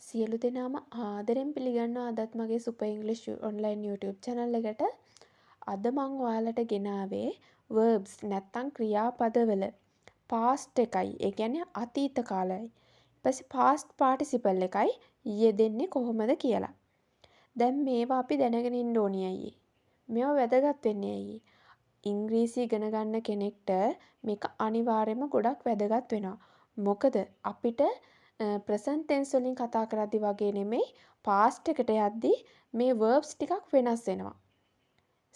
සියලු දෙනාම ආදරෙන් පිළිගන්නවා අදත් මගේ super English online YouTube channel එකට. අද මම ඔයාලට ගෙනාවේ verbs නැත්තම් ක්‍රියාපදවල past එකයි. ඒ කියන්නේ අතීත කාලයයි. ඊපස්සේ past participle එකයි යෙදෙන්නේ කොහොමද කියලා. දැන් මේවා අපි දැනගෙන ඉන්න ඕනේ අයියේ. මේවා වැදගත් වෙන්නේ අයියේ. ඉංග්‍රීසි ඉගෙන ගන්න කෙනෙක්ට මේක අනිවාර්යයෙන්ම ගොඩක් වැදගත් වෙනවා. මොකද අපිට present tense වලින් කතා කරද්දි වගේ නෙමෙයි past එකට යද්දි මේ verbs ටිකක් වෙනස් වෙනවා.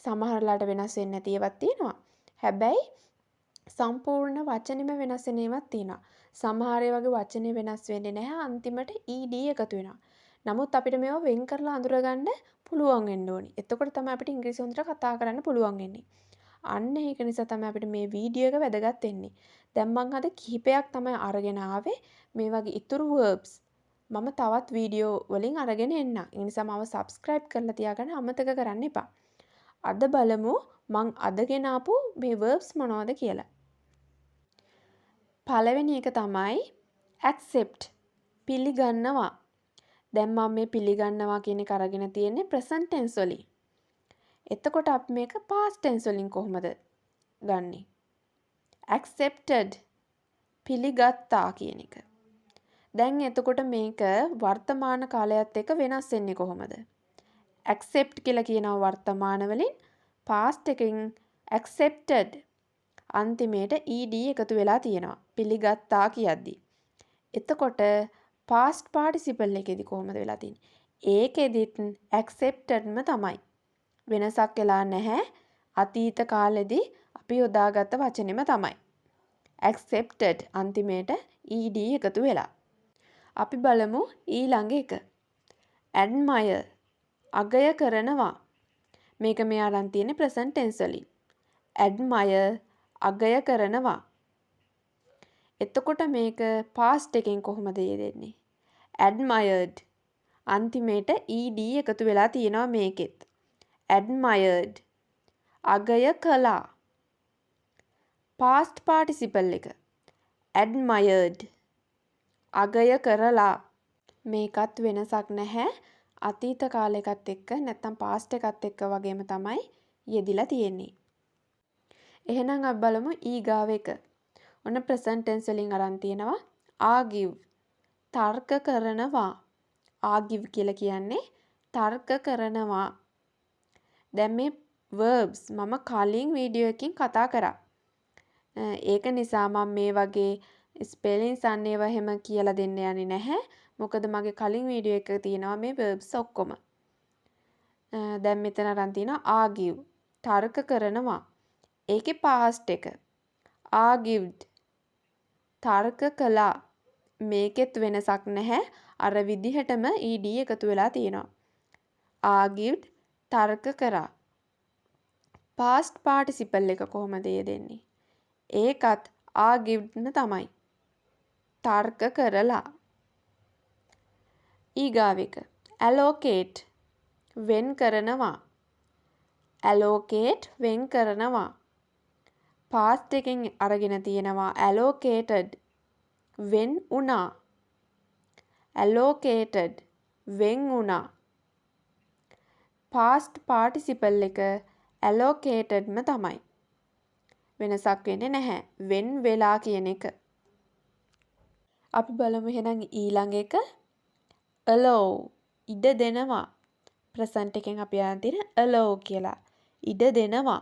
සමහරලාට වෙනස් වෙන්නේ නැති ඒවාත් තියෙනවා. හැබැයි සම්පූර්ණ වචනෙම වෙනස් වෙන ඒවාත් තියෙනවා. සමහර ඒ වගේ වචනේ වෙනස් වෙන්නේ නැහැ. අන්තිමට ed එකතු වෙනවා. නමුත් අපිට මේවා වෙන් කරලා අඳුරගන්න පුළුවන් වෙන්න ඕනි. එතකොට තමයි අපිට ඉංග්‍රීසි හොඳට කතා කරන්න පුළුවන් වෙන්නේ. අන්න ඒක නිසා තමයි අපිට මේ වීඩියෝ එක වැදගත් වෙන්නේ. දැන් මම අද කිහිපයක් තමයි අරගෙන ආවේ. මේ වගේ ඉතුරු verbs මම තවත් වීඩියෝ වලින් අරගෙන එන්නම්. ඒ නිසා මම subscribe කරලා තියාගන්න අමතක කරන්න එපා. අද බලමු මං අදගෙන ආපු මේ verbs මොනවද කියලා. පළවෙනි එක තමයි accept. පිළිගන්නවා. දැන් මම මේ පිළිගන්නවා කියන එක අරගෙන තියෙන්නේ present tense වලින්. එතකොට අපි මේක past tense වලින් කොහොමද ගන්නෙ? accepted පිළිගත්තා කියන එක. දැන් එතකොට මේක වර්තමාන කාලයත් එක්ක වෙනස් වෙන්නේ කොහොමද? accept කියලා කියනවා වර්තමාන වලින් past එකෙන් accepted අන්තිමේට ed එකතු වෙලා තියෙනවා. පිළිගත්තා කියද්දි. එතකොට past participle එකේදී කොහොමද වෙලා තියෙන්නේ? ඒකෙදිත් acceptedම තමයි. වෙනසක් වෙලා නැහැ. අතීත කාලෙදී අපි යොදාගත්ත වචනෙම තමයි. accepted අන්තිමේට ed එකතු වෙලා. අපි බලමු ඊළඟ එක. admire අගය කරනවා. මේක මේ අරන් තියෙන්නේ present tense වලින්. admire අගය කරනවා. එතකොට මේක past එකෙන් කොහොමද යෙදෙන්නේ? admired අන්තිමේට ed එකතු වෙලා තියෙනවා මේකෙත්. admired අගය කළා. past participle එක admired අගය කරලා. මේකත් වෙනසක් නැහැ. අතීත කාලයකත් එක්ක නැත්නම් past එකත් එක්ක වගේම තමයි යෙදිලා තියෙන්නේ. එහෙනම් අපි බලමු ඊගාව එක. ඔන්න present tense වලින් අරන් තියෙනවා argue තර්ක කරනවා. argue කියලා කියන්නේ තර්ක කරනවා. දැන් මේ verbs මම කලින් වීඩියෝ එකකින් කතා කරා. ඒක නිසා මම මේ වගේ ස්පෙලින්ස් අන්න ඒවා එහෙම කියලා දෙන්න යන්නේ නැහැ. මොකද මගේ කලින් වීඩියෝ එකක තියෙනවා මේ verbs ඔක්කොම. දැන් මෙතන අරන් තියෙනවා argue තර්ක කරනවා. ඒකේ past එක argued තර්ක කළා. මේකෙත් වෙනසක් නැහැ. අර විදිහටම ed එකතු වෙලා තියෙනවා. argued තර්ක කරා. past participle එක කොහොමද යෙදෙන්නේ? ඒකත් arguedම තමයි. තර්ක කරලා. ඊගාව එක allocate වෙන් කරනවා. allocate වෙන් කරනවා. past එකෙන් අරගෙන තියෙනවා allocated වෙන් වුණා. allocated වෙන් වුණා. past participle එක allocatedම තමයි. වෙනසක් වෙන්නේ නැහැ. වෙන් වෙලා කියන එක. අපි බලමු එහෙනම් ඊළඟ එක allow ඉඩ දෙනවා. present එකෙන් අපි අරන් තියෙන allow කියලා. ඉඩ දෙනවා.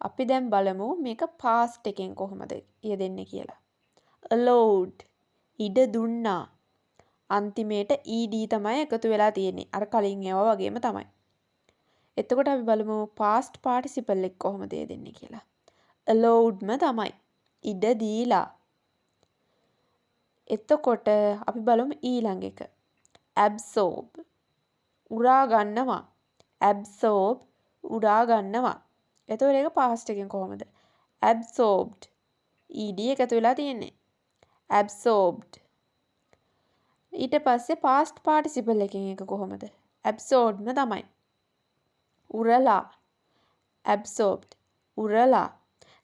අපි දැන් බලමු මේක past එකෙන් කොහොමද යෙදෙන්නේ කියලා. allowed ඉඩ දුන්නා. අන්තිමේට ed තමයි එකතු වෙලා තියෙන්නේ. අර කලින් ඒවා වගේම තමයි. එතකොට අපි බලමු past participle එක කොහොමද යෙදෙන්නේ කියලා. allowedම තමයි. ඉඩ දීලා. එතකොට අපි බලමු ඊළඟ එක. absorb උරා ගන්නවා. absorb උරා ගන්නවා. එතකොට ඒක past එකෙන් කොහොමද? absorbed ed එකතු වෙලා තියෙන්නේ. absorbed. ඊට පස්සේ past participle එකෙන් එක කොහොමද? absorbedම තමයි. උරලා. absorbed උරලා.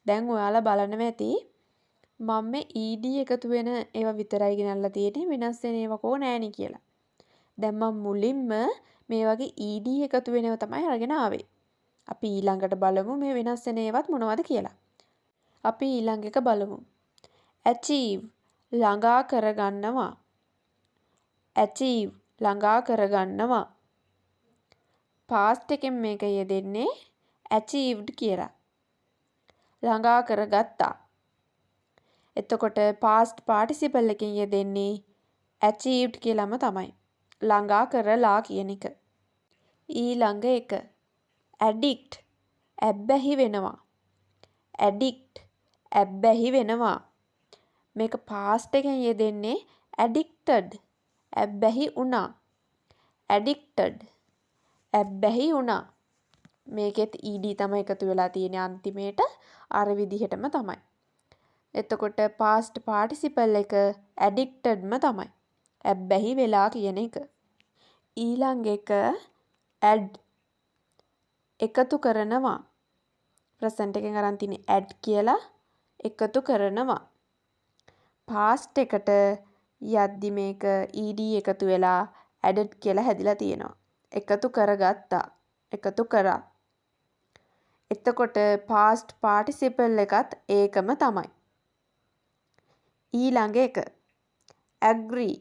දැන් ඔයාලා බලනවා ඇති මම මේ ed එකතු වෙන ඒවා විතරයි ගෙනල්ලා තියෙන්නේ වෙනස් වෙන ඒවා කො නෑනේ කියලා. දැන් මම මුලින්ම මේ වගේ ed එකතු වෙනව තමයි අරගෙන ආවේ. අපි ඊළඟට බලමු මේ වෙනස් වෙන ඒවාත් මොනවද කියලා. අපි ඊළඟ එක බලමු. achieve ළඟා කරගන්නවා. achieve ළඟා කරගන්නවා. past එකෙන් මේක යෙදෙන්නේ achieved කියලා. ළඟා කරගත්තා. එතකොට past participle එකෙන් යෙදෙන්නේ achieved කියලාම තමයි. ළඟා කරලා කියන එක. ඊළඟ එක addict ඇබ්බැහි වෙනවා. addict ඇබ්බැහි වෙනවා. මේක past එකෙන් යෙදෙන්නේ addicted ඇබ්බැහි වුණා. addicted ඇබ්බැහි වුණා. මේකෙත් ed තමයි එකතු වෙලා තියෙන්නේ අන්තිමේට අර විදිහටම තමයි. එතකොට past participle එක addictedම තමයි. ඇබ්බැහි වෙලා කියන එක. ඊළඟ එක add එකතු කරනවා. present එකෙන් අරන් තියෙන්නේ add කියලා එකතු කරනවා. past එකට යද්දි මේක ed එකතු වෙලා added කියලා හැදිලා තියෙනවා. එකතු කරගත්තා. එකතු කරා. එතකොට past participle එකත් ඒකම තමයි. ඊළඟ එක agree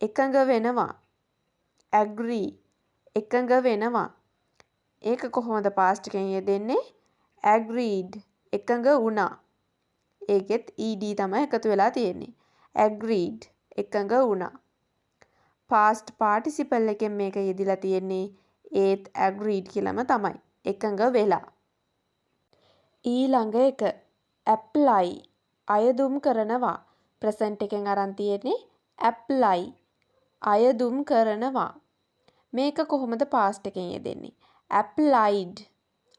එකඟ වෙනවා. agree එකඟ වෙනවා. ඒක කොහොමද past එකෙන් යෙදෙන්නේ? agreed එකඟ වුණා. ඒකෙත් ed තමයි එකතු වෙලා තියෙන්නේ. agreed එකඟ වුණා. past participle එකෙන් මේක යෙදිලා තියෙන්නේ ඒත් agreed කියලාම තමයි. එකඟ වෙලා. ඊළඟ එක apply අයදුම් කරනවා. present එකෙන් අරන් තියෙන්නේ apply අයදුම් කරනවා. මේක කොහොමද past එකෙන් යෙදෙන්නේ? applied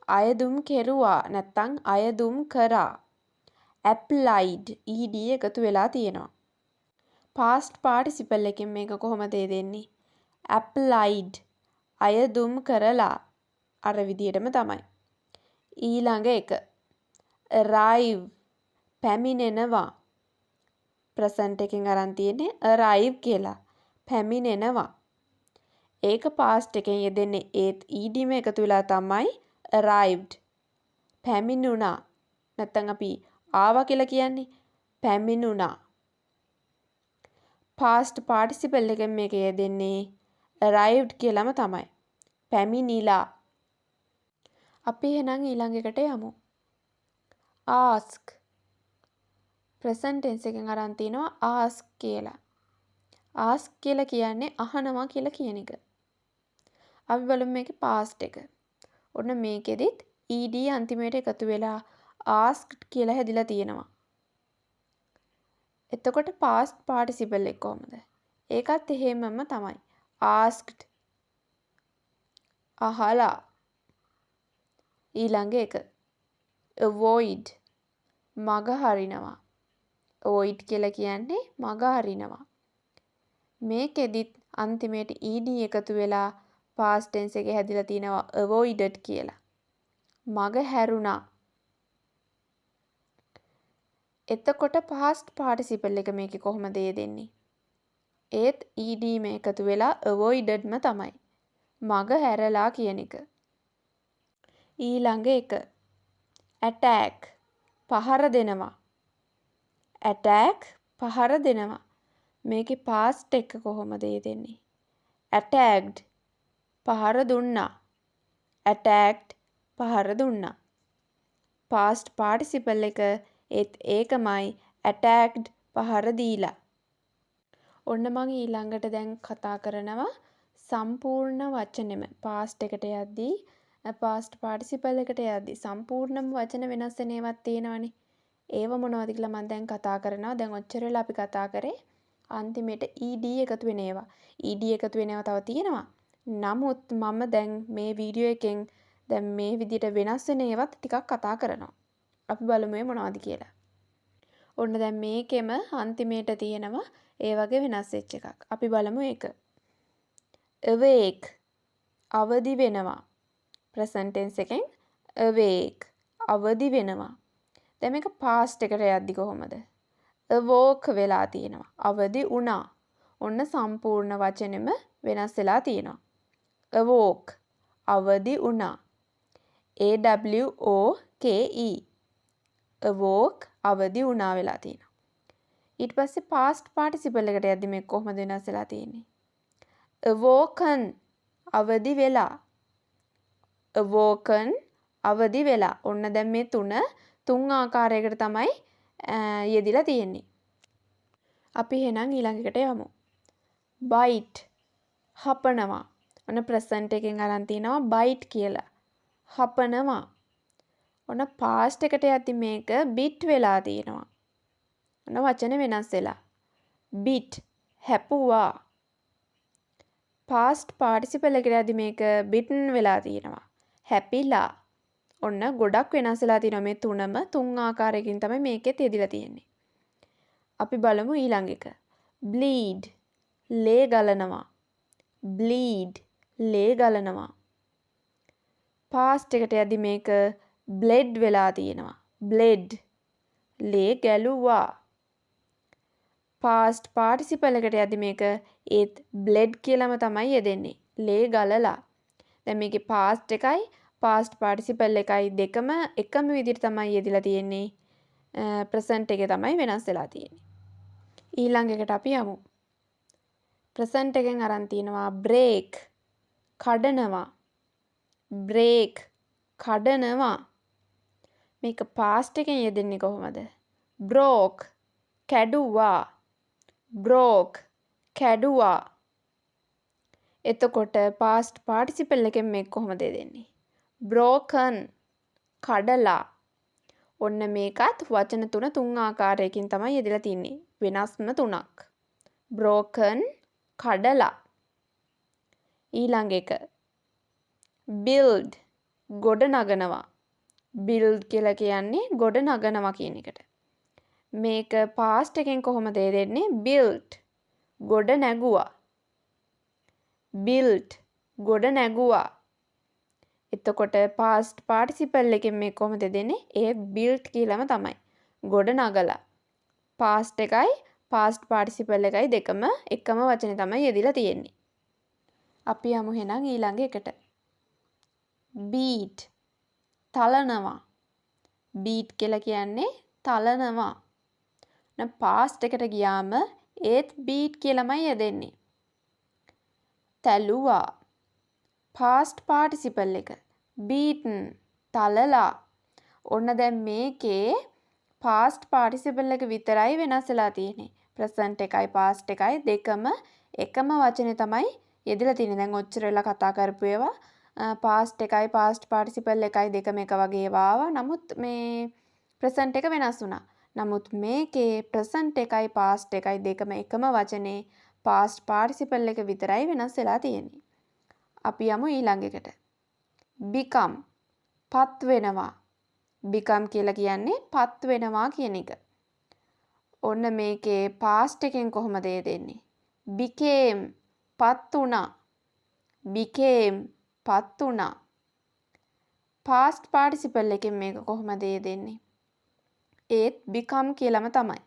අයදුම් කෙරුවා නැත්නම් අයදුම් කරා. applied ed එකතු වෙලා තියෙනවා. past participle එකෙන් මේක කොහොමද යෙදෙන්නේ? applied අයදුම් කරලා. අර විදිහටම තමයි. ඊළඟ එක arrive පැමිණෙනවා. present එකෙන් අරන් තියෙන්නේ arrive කියලා. පැමිණෙනවා. ඒක past එකෙන් යෙදෙන්නේ ඒත් ed ම එකතු වෙලා තමයි arrived. පැමිණුණා. නැත්නම් අපි ආවා කියලා කියන්නේ පැමිණුණා. past participle එකෙන් මේක යෙදෙන්නේ arrived කියලාම තමයි. පැමිණිලා. අපි එහෙනම් ඊළඟ එකට යමු. ask present tense එකෙන් අරන් තිනවා ask කියලා. ask කියලා කියන්නේ අහනවා කියලා කියන එක. අපි බලමු මේකේ past එක. ඔන්න මේකෙදිත් ed අන්තිමේට එකතු වෙලා asked කියලා හැදිලා තියෙනවා. එතකොට past participle එක කොහොමද? ඒකත් එහෙමම තමයි. asked අහලා. ඊළඟ එක avoid මග හරිනවා. avoid කියලා කියන්නේ මග හරිනවා. මේකෙදිත් අන්තිමේට ed එකතු වෙලා past tense එකේ හැදිලා තිනවා avoided කියලා. මග හැරුණා. එතකොට past participle එක මේකේ කොහොමද යෙදෙන්නේ? ඒත් ed මේ එකතු වෙලා avoidedම තමයි. මග හැරලා කියන එක. ඊළඟ එක attack පහර දෙනවා. attack පහර දෙනවා. මේකේ past එක කොහොමද යෙදෙන්නේ? attacked පහර දුන්නා. attacked පහර දුන්නා. past participle එක ඒත් ඒකමයි attacked පහර දීලා. ඔන්න මම ඊළඟට දැන් කතා කරනවා සම්පූර්ණ වචනෙම past එකට යද්දී past participle එකට යද්දී සම්පූර්ණම වචන වෙනස් වෙන ඒවාත් තියෙනවනේ. ඒව මොනවද කියලා මම දැන් කතා කරනවා. දැන් ඔච්චර වෙලා අපි කතා කරේ අන්තිමේට ed එකතු වෙන ඒවා. ed එකතු වෙන ඒවා තව තියෙනවා. නමුත් මම දැන් මේ වීඩියෝ එකෙන් දැන් මේ විදිහට වෙනස් වෙන ඒවාත් ටිකක් කතා කරනවා. අපි බලමු මොනවද කියලා. ඔන්න දැන් මේකෙම අන්තිමේට තියෙනවා ඒ වගේ වෙනස් වෙච්ච එකක්. අපි බලමු ඒක. awake අවදි වෙනවා. present tense එකෙන් awake අවදි වෙනවා. දැන් මේක past එකට යද්දි කොහොමද? awoke වෙලා තියෙනවා. අවදි වුණා. ඔන්න සම්පූර්ණ වචනෙම වෙනස් වෙලා තියෙනවා. awoke අවදි වුණා. AWOKE awoke අවදි වුණා වෙලා තියෙනවා. ඊට පස්සේ past participle එකට යද්දි මේක කොහොමද වෙනස් වෙලා තියෙන්නේ? awoken අවදි වෙලා. awoken අවදි වෙලා. ඔන්න දැන් මේ තුන් ආකාරයකට තමයි යෙදිලා තියෙන්නේ. අපි එහෙනම් ඊළඟ එකට යමු. bite හපනවා. ඔන්න present එකෙන් අරන් තිනවා bite කියලා. හපනවා. ඔන්න past එකට යද්දි මේක bit වෙලා තියෙනවා. ඔන්න වචන වෙනස් වෙලා. bit හැපුවා. past participle එකට යද්දි මේක bitten වෙලා තියෙනවා. හැපිලා. ඔන්න ගොඩක් වෙනස් වෙලා තියෙනවා මේ තුන් ආකාරයකින් තමයි මේකෙත් යෙදිලා තියෙන්නේ. අපි බලමු ඊළඟ එක. bleed ලේ ගලනවා. bleed ලේ ගලනවා. past එකට යද්දි මේක bled වෙලා තියෙනවා. bled ලේ ගැලුවා. past participle එකට යද්දි මේක ඒත් bled කියලාම තමයි යෙදෙන්නේ. ලේ ගලලා. දැන් මේකේ past එකයි past participle එකයි දෙකම එකම විදිහට තමයි යෙදිලා තියෙන්නේ. present එකේ තමයි වෙනස් වෙලා තියෙන්නේ. ඊළඟ එකට අපි යමු. present එකෙන් අරන් තිනවා break කඩනවා. break කඩනවා. මේක past එකෙන් යෙදෙන්නේ කොහොමද? broke කැඩුවා. broke කැඩුවා. එතකොට past participle එකෙන් මේක කොහොමද යෙදෙන්නේ? broken කඩලා. ඔන්න මේකත් වචන තුන ආකාරයකින් තමයි යෙදලා තින්නේ. වෙනස්ම තුනක්. broken කඩලා. ඊළඟ එක build ගොඩ නගනවා. build කියලා කියන්නේ ගොඩ නගනවා කියන එකට. මේක past එකෙන් කොහොමද යෙදෙන්නේ? built ගොඩ නැගුවා. built ගොඩ නැගුවා. එතකොට past participle එකෙන් මේ කොහොමද දෙන්නේ? ඒ built කියලාම තමයි. ගොඩ නගලා. past එකයි past participle එකයි දෙකම එකම වචනේ තමයි යෙදිලා තියෙන්නේ. අපි යමු එහෙනම් ඊළඟ එකට. beat තලනවා. beat කියලා කියන්නේ තලනවා. දැන් past එකට ගියාම ඒත් beat කියලාමයි යෙදෙන්නේ. තැලුවා. past participle එක beaten තලලා. ඔන්න දැන් මේකේ past participle එක විතරයි වෙනස් වෙලා තියෙන්නේ. present එකයි past එකයි දෙකම එකම වචනේ තමයි යෙදලා තියෙන්නේ. දැන් ඔච්චර වෙලා කතා කරපු ඒවා past එකයි past participle එකයි දෙකම එක වගේ ඒවා ආවා. නමුත් මේ present එක වෙනස් වුණා. නමුත් මේකේ present එකයි past එකයි දෙකම එකම වචනේ past participle එක විතරයි වෙනස් වෙලා තියෙන්නේ. අපි යමු ඊළඟ එකට. become පත් වෙනවා. become කියලා කියන්නේ පත් වෙනවා කියන එක. ඔන්න මේකේ past එකෙන් කොහොමද යෙදෙන්නේ? became පත් වුණා. became පත් වුණා. past participle එකෙන් මේක කොහොමද යෙදෙන්නේ? ඒත් become කියලාම තමයි.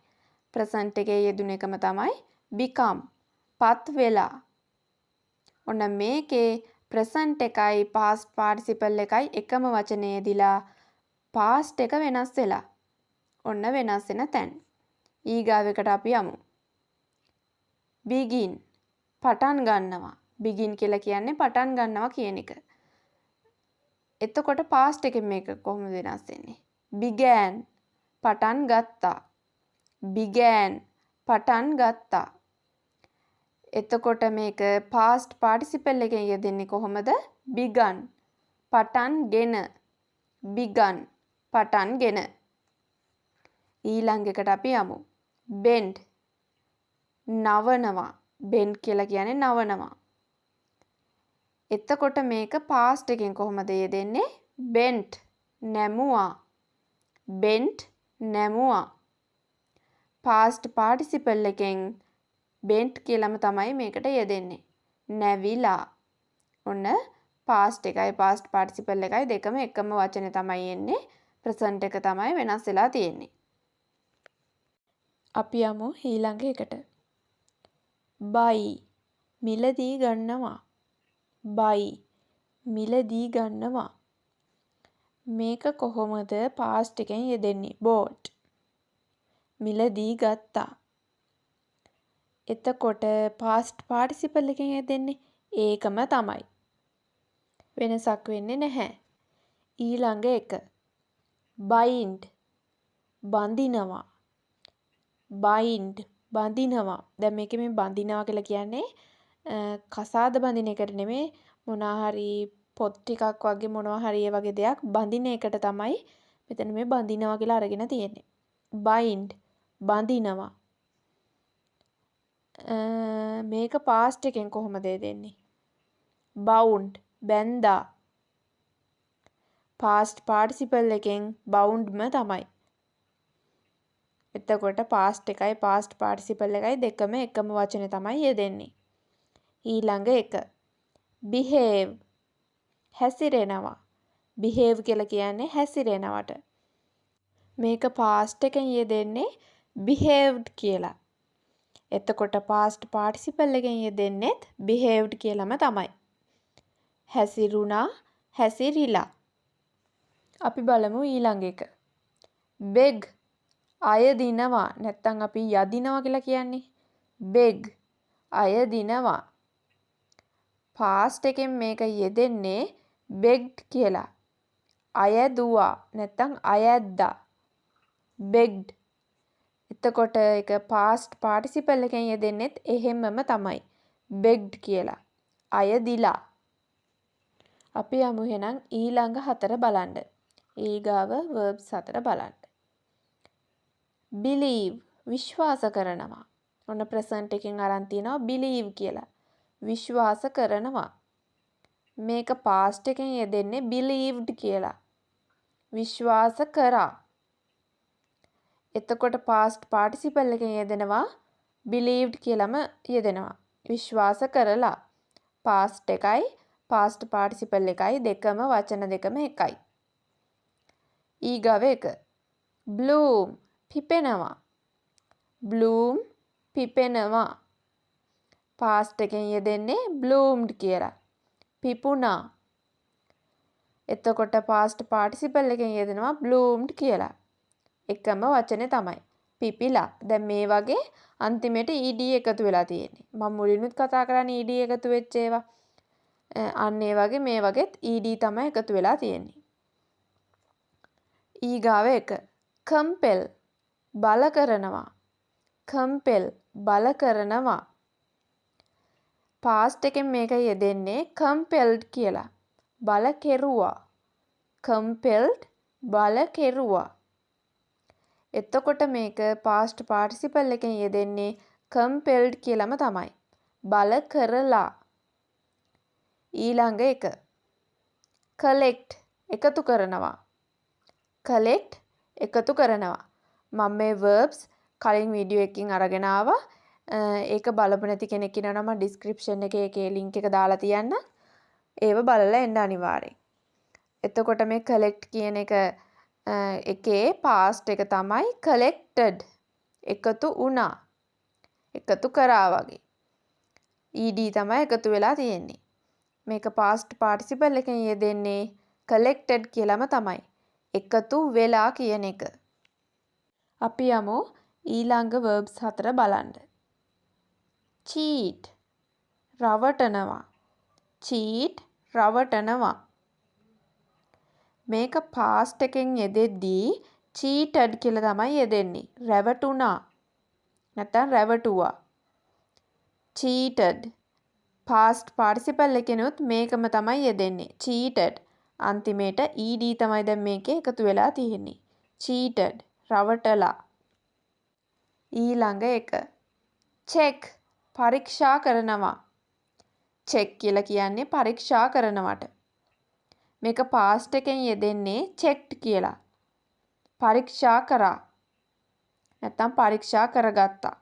present එකේ යෙදුන එකම තමයි become පත් වෙලා. ඔන්න මේකේ present එකයි past participle එකයි එකම වචනේ යෙදිලා past එක වෙනස් වෙලා. ඔන්න වෙනස් වෙන තැන්. ඊගාව එකට අපි යමු. begin පටන් ගන්නවා. begin කියලා කියන්නේ පටන් ගන්නවා කියන එක. එතකොට past එකෙන් මේක කොහොමද වෙනස් වෙන්නේ? began පටන් ගත්තා. began පටන් ගත්තා. එතකොට මේක past participle එකෙන් යෙදෙන්නේ කොහොමද? begun පටන්ගෙන. begun පටන්ගෙන. ඊළඟ එකට අපි යමු. bend නවනවා. bend කියලා කියන්නේ නවනවා. එතකොට මේක past එකෙන් කොහොමද යෙදෙන්නේ? bent නැමුවා. bent නැමුවා. past participle එකෙන් bent කියලාම තමයි මේකට යෙදෙන්නේ. නැවිලා. ඔන්න past එකයි past participle එකයි දෙකම එකම වචනේ තමයි එන්නේ. present එක තමයි වෙනස් වෙලා තියෙන්නේ. අපි යමු ඊළඟ එකට. buy මිලදී ගන්නවා. buy මිලදී ගන්නවා. මේක කොහොමද past එකෙන් යෙදෙන්නේ? bought මිලදී ගත්තා. එතකොට past participle එකෙන් යෙදෙන්නේ ඒකම තමයි. වෙනසක් වෙන්නේ නැහැ. ඊළඟ එක bind බඳිනවා. bind බඳිනවා. දැන් මේකේ මේ බඳිනවා කියලා කියන්නේ කසාද බඳින එකට නෙමෙයි, මොනවා හරි පොත් ටිකක් වගේ මොනවා හරි ඒ වගේ දෙයක් බඳින එකට තමයි මෙතන මේ බඳිනවා කියලා අරගෙන තියෙන්නේ. bind බඳිනවා. මේක past එකෙන් කොහොමද දෙන්නේ? bound බැඳා. past participle එකෙන් boundම තමයි. එතකොට past එකයි past participle එකයි දෙකම එකම වචනේ තමයි යෙදෙන්නේ. ඊළඟ එක behave හැසිරෙනවා. behave කියලා කියන්නේ හැසිරෙනවට. මේක past එකෙන් යෙදෙන්නේ behaved කියලා. එතකොට past participle එකෙන් යෙදෙන්නේත් behaved කියලාම තමයි. හැසිරුණා, හැසිරිලා. අපි බලමු ඊළඟ එක. beg අයදිනවා. නැත්තම් අපි යදිනවා කියලා කියන්නේ. beg අයදිනවා. past එකෙන් මේක යෙදෙන්නේ begged කියලා. අයදුවා නැත්තම් අයද්දා. begged. එතකොට ඒක past participle එකෙන් යෙදෙන්නේත් එහෙමම තමයි. begged කියලා. අයදිලා. අපි යමු එහෙනම් ඊළඟ හතර බලන්න. ඊගාව verbs හතර බලන්න. believe විශ්වාස කරනවා. ඔන්න present එකෙන් අරන් තියනවා believe කියලා. විශ්වාස කරනවා. මේක past එකෙන් යෙදෙන්නේ believed කියලා. විශ්වාස කරා. එතකොට past participle එකෙන් යෙදෙනවා believed කියලාම යෙදෙනවා. විශ්වාස කරලා. past එකයි past participle එකයි දෙකම වචන දෙකම එකයි. ඊගාව එක bloom පිපෙනවා. bloom පිපෙනවා. past එකෙන් යෙදෙන්නේ bloomed කියලා. පිපුණා. එතකොට past participle එකෙන් යෙදෙනවා bloomed කියලා. එකම වචනේ තමයි. පිපිලා. දැන් මේ වගේ අන්තිමේට ed එකතු වෙලා තියෙන්නේ. මම මුලින්මුත් කතා කරන්නේ ed එකතු වෙච්ච ඒවා. අන්න ඒ වගේ මේ වගේත් ed තමයි එකතු වෙලා තියෙන්නේ. ඊගාව එක compel බල කරනවා. compel බල කරනවා. past එකෙන් මේක යෙදෙන්නේ compelled කියලා. බල කෙරුවා. compelled බල කෙරුවා. එතකොට මේක past participle එකෙන් යෙදෙන්නේ compelled කියලාම තමයි. බල කරලා. ඊළඟ එක collect එකතු කරනවා. collect එකතු කරනවා. මම මේ verbs කලින් වීඩියෝ එකකින් අරගෙන ආවා. ඒක බලපු නැති කෙනෙක් ඉන්නවා නම් description එකේ ඒකේ link එක දාලා තියන්න. ඒව බලලා එන්න අනිවාර්යෙන්. එතකොට මේ collect කියන එක එකේ past එක තමයි collected. එකතු වුණා. එකතු කරා වගේ. ed තමයි එකතු වෙලා තියෙන්නේ. මේක past participle එකෙන් යෙදෙන්නේ collected කියලාම තමයි. එකතු වෙලා කියන එක. අපි යමු ඊළඟ verbs හතර බලන්න. cheat රවටනවා. cheat රවටනවා. මේක past එකෙන් යෙදෙද්දී cheated කියලා තමයි යෙදෙන්නේ. රැවටුණා. නැත්නම් රැවටුවා. cheated. past participle එකෙනුත් මේකම තමයි යෙදෙන්නේ. cheated. අන්තිමේට ed තමයි දැන් මේකේ එකතු වෙලා තියෙන්නේ. cheated. රවටලා. ඊළඟ එක check පරීක්ෂා කරනවා. check කියලා කියන්නේ පරීක්ෂා කරනවට. මේක past එකෙන් යෙදෙන්නේ checked කියලා. පරීක්ෂා කරා. නැත්නම් පරීක්ෂා කරගත්තා.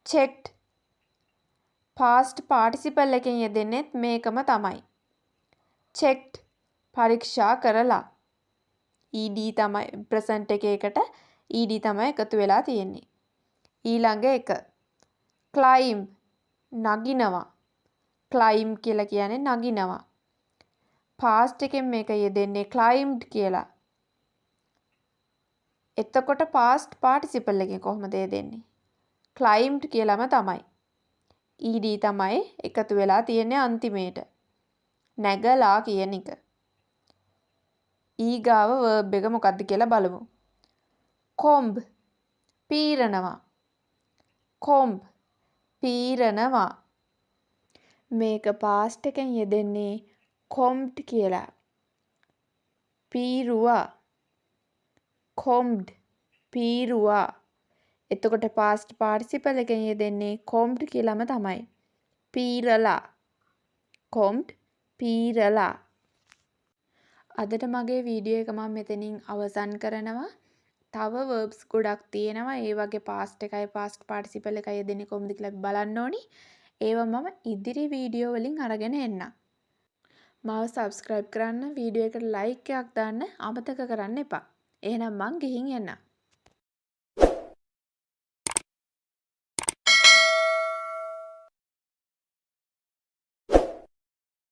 checked. past participle එකෙන් යෙදෙන්නේත් මේකම තමයි. checked. පරීක්ෂා කරලා. ed තමයි present එකේකට ed තමයි එකතු වෙලා තියෙන්නේ. ඊළඟ එක climb නගිනවා. climb කියලා කියන්නේ නගිනවා. past එකෙන් මේක යෙදෙන්නේ climbed කියලා. එතකොට past participle එකෙන් කොහොමද යෙදෙන්නේ? climbed කියලාම තමයි. ed තමයි එකතු වෙලා තියෙන්නේ අන්තිමේට. නැගලා කියන එක. ඊගාව verb එක මොකක්ද කියලා බලමු. comb පීරනවා. comb පීරනවා. මේක past එකෙන් යෙදෙන්නේ combed කියලා. පීරුවා. combed පීරුවා. එතකොට past participle එකෙන් යෙදෙන්නේ combed කියලාම තමයි. පීරලා. combed පීරලා. අදට මගේ වීඩියෝ එක මම මෙතනින් අවසන් කරනවා. තව verbs ගොඩක් තියෙනවා. ඒ වගේ past එකයි past participle එකයි යෙදෙන්නේ කොහොමද කියලා අපි බලන්න ඕනි. ඒවා මම ඉදිරි වීඩියෝ වලින් අරගෙන එන්නම්. මාව subscribe කරන්න, වීඩියෝ එකට like එකක් දාන්න අමතක කරන්න එපා. එහෙනම් මං ගිහින් එන්නම්.